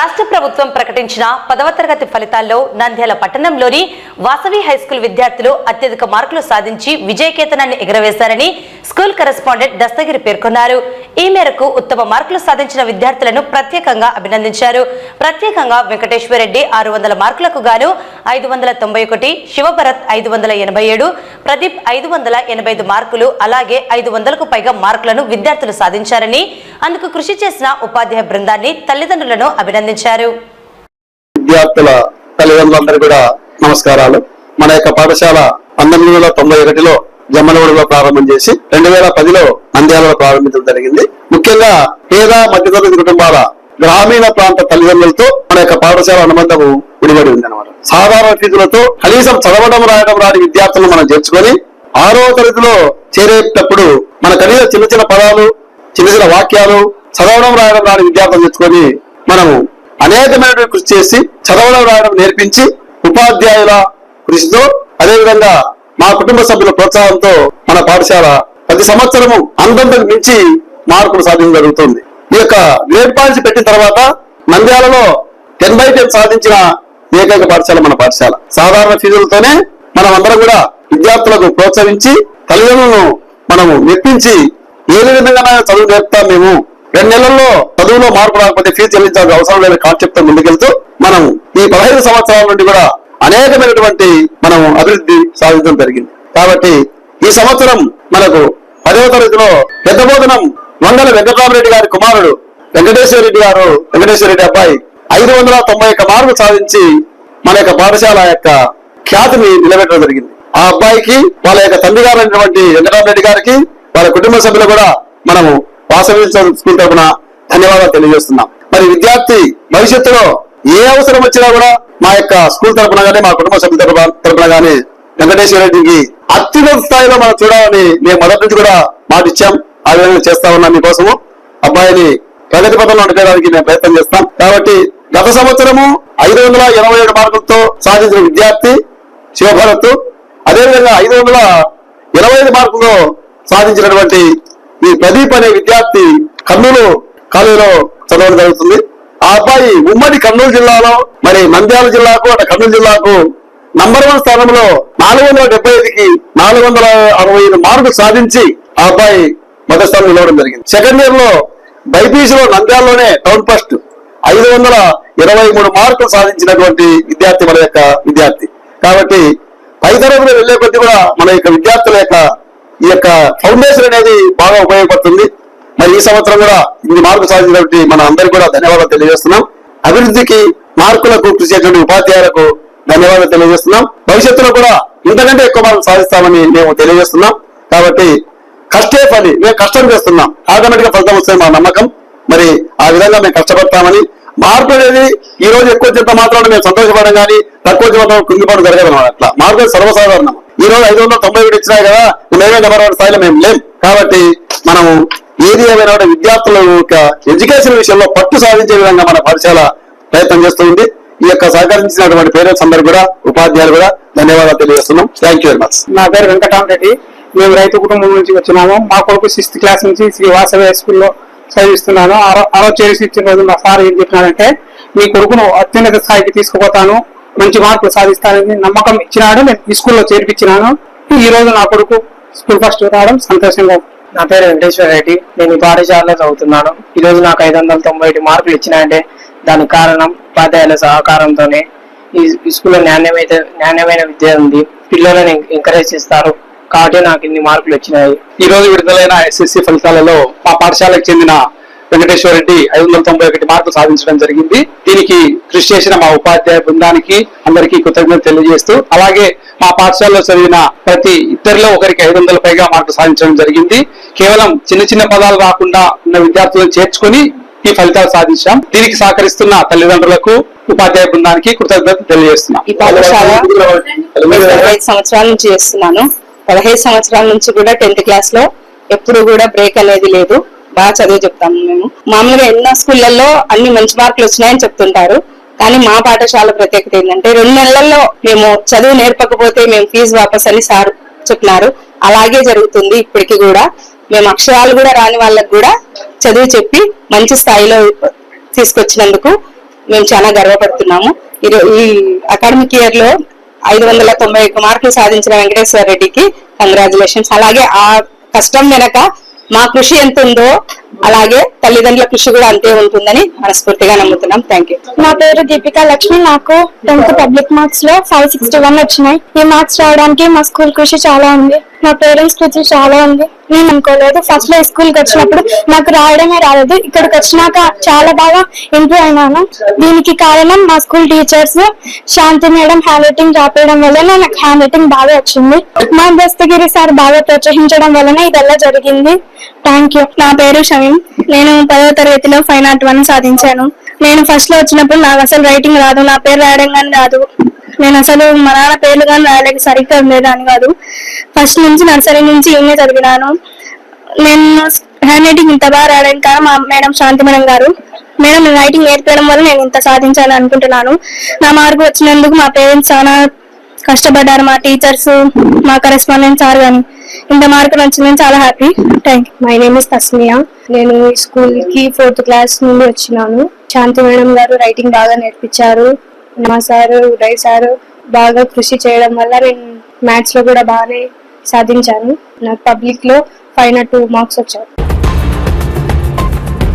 రాష్ట్ర ప్రభుత్వం ప్రకటించిన 10వ తరగతి ఫలితాల్లో నంద్యాల పట్టణంలోని వాసవి హైస్కూల్ విద్యార్థులు అత్యధిక మార్కులు సాధించి విజయకేతనాన్ని ఎగురవేశారని స్కూల్ కరెస్పాండెంట్ దస్తగిరి పేర్కొన్నారు. ఈ మేరకు ఉత్తమ మార్కులు సాధించిన విద్యార్థులను ప్రత్యేకంగా అభినందించారు. ప్రత్యేకంగా వెంకటేశ్వరరెడ్డి 600 మార్కులకు గాను 591, శివభరత్ 587, ప్రదీప్ 585 మార్కులు అలాగే 500కు పైగా మార్కులను విద్యార్థులు సాధించారని అందుకు కృషి చేసిన ఉపాధ్యాయ బృందాన్ని తల్లిదండ్రులను అభినందించారు. విద్యార్థుల తల్లిదండ్రులందరూ కూడా నమస్కారాలు. మన యొక్క పాఠశాల 1991లో జమ్మలమడుగులో ప్రారంభం చేసి 2010లో నంద్యాలలో ప్రారంభించడం జరిగింది. ముఖ్యంగా పేద మధ్యతరగతి కుటుంబాల గ్రామీణ ప్రాంత తల్లిదండ్రులతో మన యొక్క పాఠశాల అనుబంధము ముడిపడి ఉంది అన్నమాట. సాధారణ ఫీజులతో కనీసం చదవడం రాయడం రాని విద్యార్థులను మనం చేర్చుకొని 6వ తరగతిలో చేరేటప్పుడు మన కనీసం చిన్న చిన్న పదాలు, చిన్న చిన్న వాక్యాలు, చదవడం రాయడం రాని విద్యార్థులు తెచ్చుకొని మనము అనేకమైన కృషి చేసి చదవడం రాయడం నేర్పించి ఉపాధ్యాయుల కృషితో అదేవిధంగా మా కుటుంబ సభ్యుల ప్రోత్సాహంతో మన పాఠశాల ప్రతి సంవత్సరము అంతంతకు మించి మార్కులు సాధించడం జరుగుతుంది. ఈ యొక్క గ్రేడ్ పాయింట్స్ పెట్టిన తర్వాత నంద్యాలలో 10/10 సాధించిన ఏకైక పాఠశాల మన పాఠశాల. సాధారణ ఫీజులతోనే మనం అందరం కూడా విద్యార్థులకు ప్రోత్సహించి తల్లిదండ్రులను మనము మెప్పించి ఏ విధంగా చదువు నేర్పుతాం. మేము 2 నెలల్లో చదువులో మార్పు రాకపోతే ఫీజు చెల్లించాల్సిన అవసరం లేని కాన్సెప్ట్ తో ముందుకెళ్తూ మనం ఈ 15 సంవత్సరాల నుండి కూడా అనేకమైనటువంటి మనం అభివృద్ధి సాధించడం జరిగింది. కాబట్టి ఈ సంవత్సరం మనకు 10వ తరగతిలో పెద్ద బోధనం వంగల వెంకటరామరెడ్డి గారి కుమారుడు వెంకటేశ్వరరెడ్డి అబ్బాయి 591 మార్కులు సాధించి మన యొక్క పాఠశాల యొక్క ఖ్యాతిని నిలబెట్టడం జరిగింది. ఆ అబ్బాయికి వాళ్ళ యొక్క తండ్రి గారు అయినటువంటి వెంకటరామరెడ్డి గారికి వాళ్ళ కుటుంబ సభ్యులు కూడా మనము వాసవి స్కూల్ తరఫున ధన్యవాదాలు తెలియజేస్తున్నాం. మరి విద్యార్థి భవిష్యత్తులో ఏ అవసరం వచ్చినా కూడా మా యొక్క స్కూల్ తరఫున కానీ మా కుటుంబ సభ్యుల తరఫున కానీ వెంకటేశ్వరరెడ్డికి అత్యున్నత స్థాయిలో మనం చూడాలని మేము మొదటి నుంచి కూడా మాట ఇచ్చాం. ఆ విధంగా చేస్తా ఉన్నాం. మీకోసము అబ్బాయిని ప్రగతి పథంలో నడిపేయడానికి మేము ప్రయత్నం చేస్తాం. కాబట్టి గత సంవత్సరము 587 మార్కులతో సాధించిన విద్యార్థి శివభరత్, అదేవిధంగా 525 మార్కులతో సాధించినటువంటి ఈ ప్రదీప్ అనే విద్యార్థి కర్నూలు కాలేజీలో చదవడం జరుగుతుంది. ఆ అబ్బాయి ఉమ్మడి కర్నూలు జిల్లాలో మరి నంద్యాల జిల్లాకు అటు కర్నూలు జిల్లాకు నంబర్ 1 స్థానంలో 475కి 465 మార్కులు సాధించి ఆ అబ్బాయి మొదటి స్థానం నిలవడం జరిగింది. సెకండ్ ఇయర్ లో బైపీసీ లో నంద్యాలలోనే టౌన్ ఫస్ట్ 523 మార్కులు సాధించినటువంటి విద్యార్థి మన యొక్క విద్యార్థి. కాబట్టి పై తరగతిలో వెళ్లే కొద్ది కూడా మన యొక్క విద్యార్థుల యొక్క ఈ యొక్క ఫౌండేషన్ అనేది బాగా ఉపయోగపడుతుంది. మరి ఈ సంవత్సరం కూడా ఇన్ని మార్కులు సాధించినటువంటి మన అందరికీ కూడా ధన్యవాదాలు తెలియజేస్తున్నాం. అభివృద్ధికి మార్కులకు కృషి చేసినటువంటి ఉపాధ్యాయులకు ధన్యవాదాలు తెలియజేస్తున్నాం. భవిష్యత్తులో కూడా ఇంతకంటే ఎక్కువ మార్కులు సాధిస్తామని మేము తెలియజేస్తున్నాం. కాబట్టి కష్టే ఫలి, మేము కష్టం చేస్తున్నాం, ఆటోమేటిక్ గా ఫలితం వస్తుంది మా నమ్మకం. మరి ఆ విధంగా మేము కష్టపడతామని మార్పు అనేది ఈ రోజు ఎక్కువ చెంత మాత్రం మేము సంతోషపడడం కానీ తక్కువ చెంత కుంగిపోవడం జరగదు అన్నమాట. అట్లా మార్పు సర్వసాధారణం. ఈ రోజు 591 ఇచ్చినాయి కదా, మేమే నెంబర్ 1 స్థాయిలో మేము లేం. కాబట్టి మనము ఏది ఏమైనా విద్యార్థుల యొక్క ఎడ్యుకేషన్ విషయంలో పట్టు సాధించే విధంగా మన పాఠశాల ప్రయత్నం చేస్తూ ఉంది. ఈ యొక్క సహకరించినటువంటి పేరెంట్స్ అందరూ కూడా ఉపాధ్యాయులు కూడా ధన్యవాదాలు తెలియజేస్తున్నాం. Thank you very much. నా పేరు వెంకటరామరెడ్డి. మేము రైతు కుటుంబం నుంచి వచ్చినాము. మా కొడుకు 6th క్లాస్ నుంచి శ్రీ వాసవి హై స్కూల్లో చదివిస్తున్నాను. ఆ రోజు చేసి ఇచ్చిన రోజు మా సార్ ఏం చెప్పినాడంటే, మీ కొడుకును అత్యున్నత స్థాయికి తీసుకుపోతాను, మంచి మార్కులు సాధిస్తానని నమ్మకం ఇచ్చినాడు. నేను ఈ స్కూల్లో చేర్పించినాను. ఈ రోజు నా కొడుకు స్కూల్ ఫస్ట్ రావడం సంతోషంగా. నా పేరు వెంకటేశ్వరరెడ్డి. నేను ఈ పాఠశాలలో చదువుతున్నాను. ఈ రోజు నాకు 591 మార్కులు ఇచ్చినాయంటే దానికి కారణం ఉపాధ్యాయుల సహకారంతోనే. ఈ స్కూల్లో నాణ్యమైన విద్య ఉంది, పిల్లలను ఎంకరేజ్ చేస్తారు కాబట్టి నాకు ఇన్ని మార్కులు వచ్చినాయి. ఈ రోజు విడుదలైన SSC ఫలితాలలో మా పాఠశాలకు చెందిన వెంకటేశ్వరరెడ్డి 591 మార్కులు సాధించడం జరిగింది. దీనికి కృషి చేసిన మా ఉపాధ్యాయ బృందానికి అందరికీ కృతజ్ఞతలు తెలియజేస్తూ, అలాగే మా పాఠశాలలో చదివిన ప్రతి ఇద్దరిలో ఒకరికి 500 పైగా మార్కులు సాధించడం జరిగింది. కేవలం చిన్న చిన్న పదాలు రాకుండా ఉన్న విద్యార్థులను చేర్చుకొని ఈ ఫలితాలు సాధించాం. దీనికి సహకరిస్తున్న తల్లిదండ్రులకు ఉపాధ్యాయ బృందానికి కృతజ్ఞతలు తెలియజేస్తున్నాం. ఈ పాఠశాల 15 సంవత్సరాల నుంచి చేస్తున్నాను. 15 సంవత్సరాల నుంచి కూడా 10th క్లాస్ లో ఎప్పుడు కూడా బ్రేక్ అనేది లేదు. బాగా చదువు చెప్తాము. మేము మామూలుగా ఎన్నో స్కూళ్లలో అన్ని మంచి మార్కులు వచ్చినాయని చెప్తుంటారు. కానీ మా పాఠశాల ప్రత్యేకత ఏంటంటే 2 నెలల్లో మేము చదువు నేర్పకపోతే మేము ఫీజు వాపస్ అని సార్ చెప్పినారు. అలాగే జరుగుతుంది ఇప్పటికి కూడా. మేము అక్షరాలు కూడా రాని వాళ్ళకు కూడా చదువు చెప్పి మంచి స్థాయిలో తీసుకొచ్చినందుకు మేము చాలా గర్వపడుతున్నాము. ఈ అకాడమిక్ ఇయర్ లో 591 మార్కులు సాధించిన వెంకటేశ్వర రెడ్డికి కంగ్రాచులేషన్స్. అలాగే ఆ కష్టం వెనక మా కృషి ఎంత ఉందో అలాగే తల్లిదండ్రుల కృషి కూడా అంతే ఉంటుందని మనస్ఫూర్తిగా నమ్ముతున్నాం. Thank you. నా పేరు దీపికా లక్ష్మి. నాకు 10th పబ్లిక్ మార్క్స్ లో 561 వచ్చినాయి. ఈ మార్క్స్ రావడానికి మా స్కూల్ కృషి చాలా ఉంది. మా పేరెంట్స్ కృషి చాలా ఉంది. నేను అనుకోలేదు. ఫస్ట్ లో స్కూల్ కి వచ్చినప్పుడు నాకు రాయడమే రాలేదు. ఇక్కడికి వచ్చినాక చాలా బాగా ఇంప్రూవ్ అయినాను. దీనికి కారణం మా స్కూల్ టీచర్స్ శాంతి మేడం హ్యాండ్ రైటింగ్ రాపేయడం వల్లనే నాకు హ్యాండ్ రైటింగ్ బాగా వచ్చింది. మా దస్తగిరి సార్ బాగా ప్రోత్సహించడం వల్లనే ఇదల్లా జరిగింది. Thank you. నా పేరు షమీం. నేను 10వ తరగతిలో 501 సాధించాను. నేను ఫస్ట్ లో వచ్చినప్పుడు నాకు అసలు రైటింగ్ రాదు. నా పేరు రాయడం కానీ రాదు. నేను అసలు మా నాన్న పేర్లు కానీ రాయలేక సరిగ్గా ఉండేదాన్ని కాదు. ఫస్ట్ నుంచి నర్సరీ నుంచి ఇన్నే చదివినాను. నేను హ్యాండ్ రైటింగ్ ఇంత బాగా రాయడానికి కారణం మా మేడం శాంతి మేడం గారు. మేడం రైటింగ్ నేర్పడం వల్ల నేను ఇంత సాధించాలని అనుకుంటున్నాను. నా మార్కు వచ్చినందుకు మా పేరెంట్స్ చాలా కష్టపడ్డారు. మా టీచర్స్, మా కరెస్పాండెంట్ సార్ కానీ ఇంత మార్కులు వచ్చిందని చాలా happy. Thank you. My name is Tasmiya. నేను ఈ స్కూల్ కి 4th క్లాస్ నుండి వచ్చినాను. శాంతి మేడం గారు రైటింగ్ బాగా నేర్పించారు. మా సారు ఉదయ్ సారు బాగా కృషి చేయడం వల్ల నేను మ్యాథ్స్ లో కూడా బాగానే సాధించాను. నాకు పబ్లిక్ లో 502 మార్క్స్ వచ్చాయి.